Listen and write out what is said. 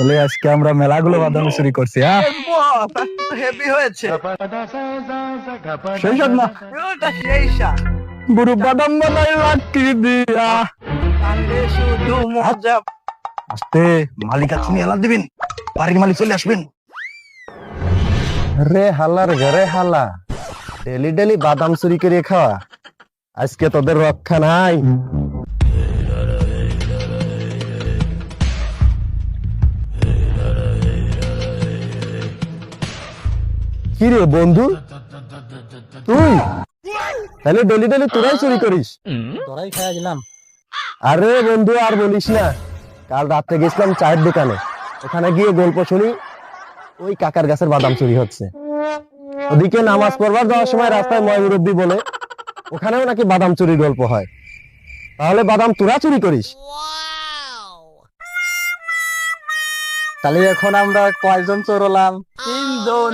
তাহলে আজকে আমরা মেলাগুলো বাদাম চুরি করছি। হ্যাঁ, হেভি হয়েছে। সেই সব না, ওটা সেই স্বাদ। বুড়ো বাদাম বানাই লাঠি দিয়া। কান্দে শুধু মজা। আস্তে, মালিক আছেন, এলা দিবেন, বাড়ির মালিক চলে আসবেন। রে হালার ঘরে হালা, ডেলি ডেলি বাদাম চুরি করে খাওয়া, আজকে তোদের রক্ষা নাই। কি রে বন্ধু, তুই তাহলে ডেলি ডেলি তোরাই চুরি করিস? তোরাই খাইয়া দিলাম। আরে বন্ধু আর বলিস না, কাল রাত্রে গেছিলাম চায়ের দোকানে, ওখানে গিয়ে গল্প শুনি ওই কাকার গাছের বাদাম চুরি হচ্ছে। ওদিকে নামাজ পড়বার যাওয়ার সময় রাস্তায় ময় মুরব্বী বলে ওখানেও নাকি বাদাম চুরির গল্প হয়। তাহলে বাদাম তোরা চুরি করিস? তাহলে এখন আমরা কয়জন চোর হলাম? 3 জন।